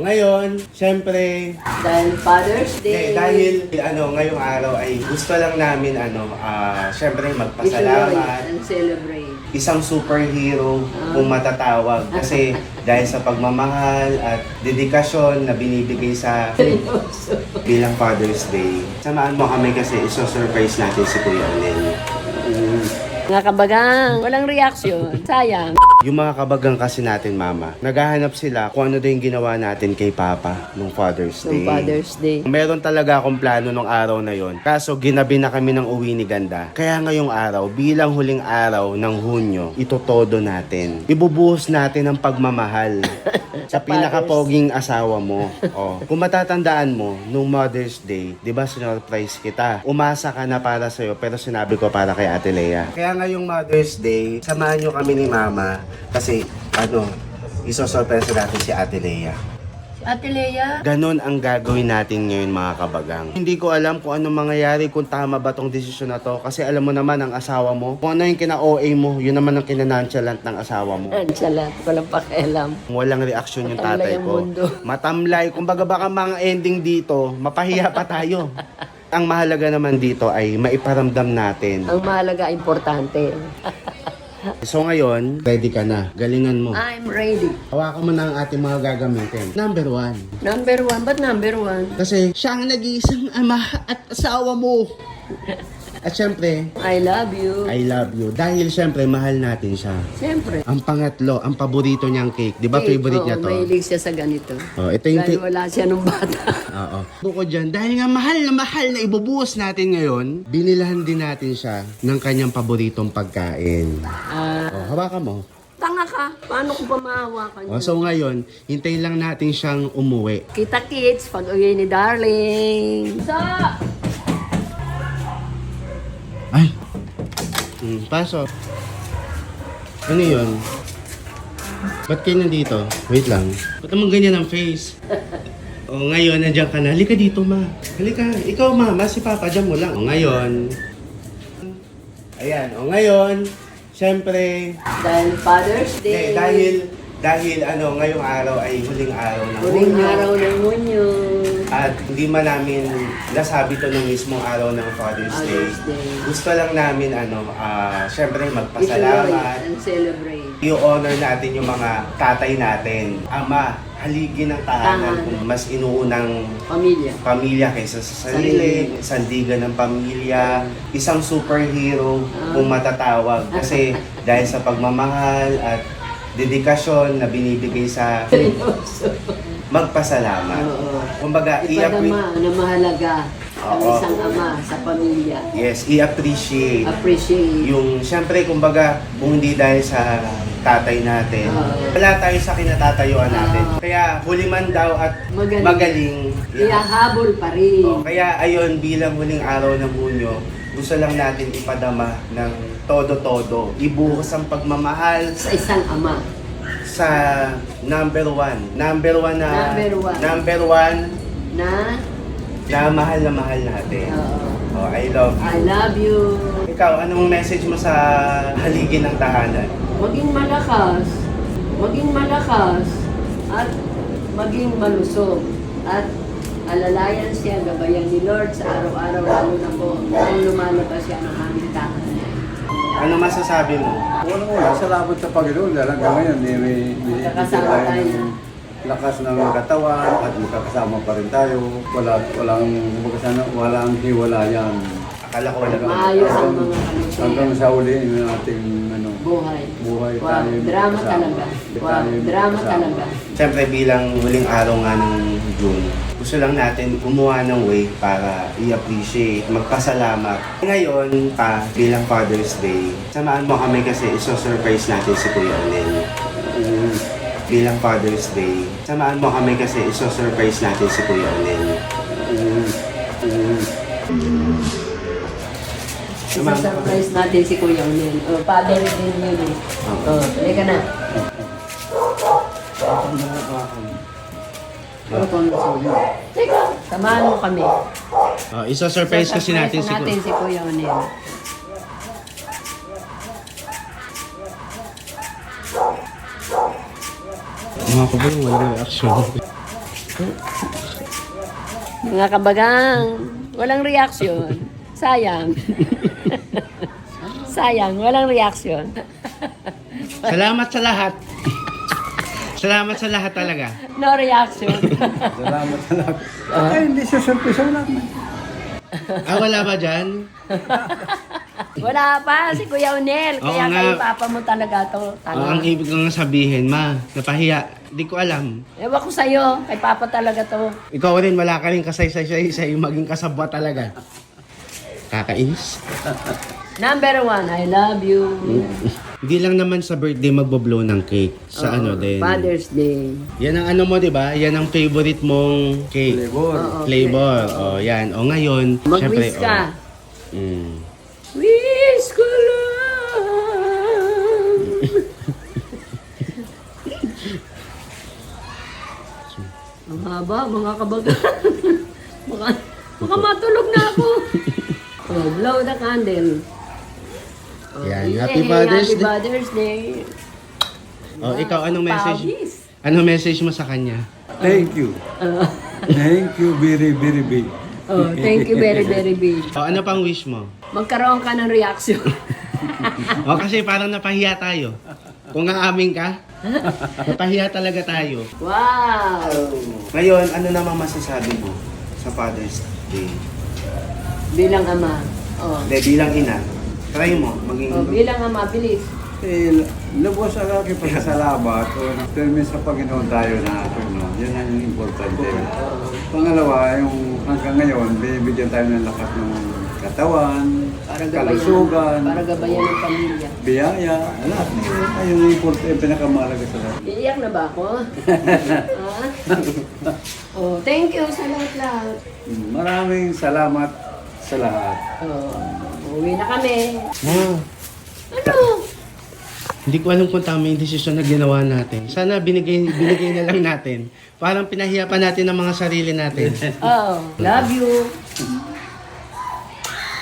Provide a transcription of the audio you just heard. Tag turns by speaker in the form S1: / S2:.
S1: ngayon, syempre,
S2: Dahil Father's Day.
S1: dahil ngayong araw ay gusto lang namin syempre magpasalamat.
S2: And celebrate.
S1: Isang superhero kung matatawag kasi dahil sa pagmamahal at dedikasyon na binibigay sa bilang Father's Day. Samahan mo kami kasi iso-surprise natin si Kuya Onel.
S2: Mga kabagang, walang reaction. Sayang.
S1: Yung mga kabagang kasi natin, Mama, naghahanap sila kung ano din ginawa natin kay Papa nung Father's Day.
S2: Nung Father's Day.
S1: Meron talaga akong plano nung araw na yon. Kaso ginabi na kami ng uwi ni Ganda. Kaya ngayong araw, bilang huling araw ng Hunyo, itotodo natin. Ibubuhos natin ang pagmamahal sa pinakapoging asawa mo. Kung matatandaan mo, nung Mother's Day, di ba sinurprise kita? Umasa ka na para sa'yo, pero sinabi ko para kay Ate Lea. Kaya ngayong Mother's Day, samahan nyo kami ni Mama kasi isosurprise natin si Ate Lea.
S2: Ate Lea?
S1: Ganon ang gagawin natin ngayon mga kabagang. Hindi ko alam kung anong mangyayari, kung tama ba tong desisyon na to. Kasi alam mo naman ang asawa mo. Kung ano yung kina-OA mo, yun naman ang kinanonchalant ng asawa mo.
S2: Nonchalant. Walang pakialam.
S1: Walang reaksyon yung
S2: Matamlay
S1: tatay
S2: ang
S1: ko.
S2: mundo.
S1: Matamlay. Kumbaga baka mga ending dito, mapahiya pa tayo. Ang mahalaga naman dito ay maiparamdam natin.
S2: Ang mahalaga, importante.
S1: So ngayon, ready ka na. Galingan mo.
S2: I'm ready.
S1: Hawakan mo na ang ating mga gagamitin. Number 1.
S2: Number 1. Ba't number 1?
S1: Kasi siya ang nag-iisang ama at asawa mo. At syempre,
S2: I love you.
S1: I love you. Dahil syempre, mahal natin siya.
S2: Siyempre.
S1: Ang pangatlo, ang paborito niyang cake. Di ba favorite niya to?
S2: Mahilig siya sa ganito.
S1: Ito yung
S2: Dahil wala siya nung bata.
S1: Oo. Bukod dyan, dahil nga mahal na ibubuhos natin ngayon, binilahan din natin siya ng kanyang paboritong pagkain. Hawakan mo.
S2: Tanga ka. Paano ko pa mahawakan yun?
S1: So ngayon, hintayin lang natin siyang umuwi.
S2: Kita kids, pag uwi ni Darling.
S1: Ay! Pasok. Ano yun? Ba't kayo nandito? Wait lang. Ba't naman ganyan ang face? Ngayon, nandiyan ka na. Halika dito, ma. Halika. Ikaw, mama. Si Papa, dyan mo lang. Ngayon. Ayan. Ngayon. Siyempre.
S2: Dahil Father's Day.
S1: Dahil ngayong araw ay huling araw ng
S2: Huling
S1: Hunyo.
S2: araw ng Hunyo.
S1: At hindi man namin nasabi to nung mismong araw ng Father's Day. Gusto lang namin syempre magpasalamat.
S2: And celebrate.
S1: I-honor natin yung mga tatay natin. Ama, haligi ng tahanan kung mas inuunang pamilya kaysa sa sarili, sandigan ng pamilya, isang superhero kung matatawag. Kasi dahil sa pagmamahal at dedikasyon na binibigay sa magpasalamat. Kumbaga,
S2: Ipadama na mahalaga ang
S1: Oo.
S2: isang ama sa pamilya.
S1: Yes, i-appreciate.
S2: Appreciate.
S1: Yung, syempre, kumbaga, kung hindi dahil sa tatay natin, wala tayo sa kinatatayuan natin. Kaya, huli man daw at magaling.
S2: Ihahabol pa rin.
S1: Kaya, ayun, bilang huling araw ng Hunyo, gusto lang natin ipadama ng todo-todo. Ibuhos ang pagmamahal
S2: Sa isang ama.
S1: sa number 1. Number 1 na...
S2: Number one.
S1: Na mahal natin. I love you.
S2: I love you.
S1: Ikaw, anong message mo sa haligi ng tahanan?
S2: Maging malakas. Maging malakas. At maging malusog. At alalayan siya, gabayan ni Lord sa araw-araw, lalo na po kung lumalabas siya ng aming tahanan.
S1: Ano masasabi mo?
S3: Wala, salamat sa Panginoon dahil hanggang ngayon may
S2: Magkakasama tayo.
S3: ng lakas ng katawan at magkakasama pa rin tayo. Walang hiwalayan.
S1: Akala ko wala
S2: Maayos ang mga
S3: Hanggang
S2: kanunsaya.
S3: sa uli ng ating
S2: Buhay.
S3: buhay
S2: Wow,
S3: tayo.
S2: drama
S3: magkasama.
S2: talaga. Wow, drama
S3: Magkasama.
S2: talaga.
S1: Siyempre bilang huling araw nga ng June, gusto lang natin gumawa ng way para i-appreciate, magpasalamat. Ngayon bilang Father's Day, samahan mo kami kasi iso-surprise natin si Kuya Onel. Bilang Father's Day, samahan mo kami kasi iso-surprise natin si Kuya Onel.
S2: Isa-surprise natin si Kuya Onel. Father din yun eh. Halika na. Teka, samahan mo kami.
S1: Iso-surprise kasi natin si
S2: natin si Kuya Onel.
S1: Mga kabalang, walang reaction.
S2: Mga kabagang, walang reaksyon. Sayang. Sayang, walang reaksyon.
S1: Salamat sa lahat. Salamat sa lahat talaga.
S2: No reaction.
S3: Salamat sa lahat. Ay, hindi siya surprise. Wala naman.
S1: Wala ba dyan?
S2: Wala pa, si Kuya Unel.
S1: Oo
S2: Kaya
S1: nga.
S2: kay Papa mo talaga to.
S1: Ang ibig kong sabihin, ma, napahiya. Di ko alam.
S2: Ewan ko sa'yo, kay Papa talaga to.
S1: Ikaw rin, wala ka rin kasaysay sa maging kasabwa talaga. Kakainis.
S2: Number 1, I love you.
S1: Hindi lang naman sa birthday magbo-blow ng cake. Sa ano din.
S2: Father's Day.
S1: Yan ang ano mo, di ba? Yan ang favorite mong cake.
S3: Flavor.
S2: Oo.
S1: Flavor. O, yan. O, ngayon,
S2: Mag-wish
S1: syempre,
S2: ka.
S1: Mm.
S2: Wish ko lang. Ang haba, mga kabagan. Baka matulog na ako. Oh, blow the candle. Oh,
S1: Yan.
S2: yay,
S1: Happy Father's
S2: Happy
S1: Day.
S2: Father's Day.
S1: O, ikaw, anong message?
S2: Pawis.
S1: Anong message mo sa kanya?
S3: Thank you. Thank you very, very big.
S2: Oh, thank you very, very big.
S1: O, ano pang wish mo?
S2: Magkaroon ka ng reaction.
S1: O, kasi parang napahiya tayo. Kung aamin ka, napahiya talaga tayo.
S2: Wow!
S1: Ngayon, ano namang masasabi mo sa Father's Day?
S2: Bilang ama. Oh.
S1: Hindi, bilang ina. Try mo, maging...
S2: Oh, bilang ama, bilis.
S3: Lubos ang aking pasasalamat o termin sa Panginoon tayo na no? Yan ang importante. Pangalawa, yung hanggang ngayon, bibigyan tayo ng lakas ng katawan,
S2: Para
S3: kalusugan,
S2: Para gabayan ng pamilya.
S3: biyaya, lahat na yun. Ay, yung importante, yung pinakamahalaga sa lahat.
S2: Iiyak na ba ako? Ha? Oh, thank you sa lahat-lahat.
S3: Maraming salamat sa lahat.
S2: Oh, uwi na kami.
S1: Ah,
S2: Ano?
S1: hindi ko alam kung tama yung desisyon na ginawa natin. Sana binigay na lang natin. Parang pinahiya pa natin ang mga sarili natin.
S2: Oh, love you.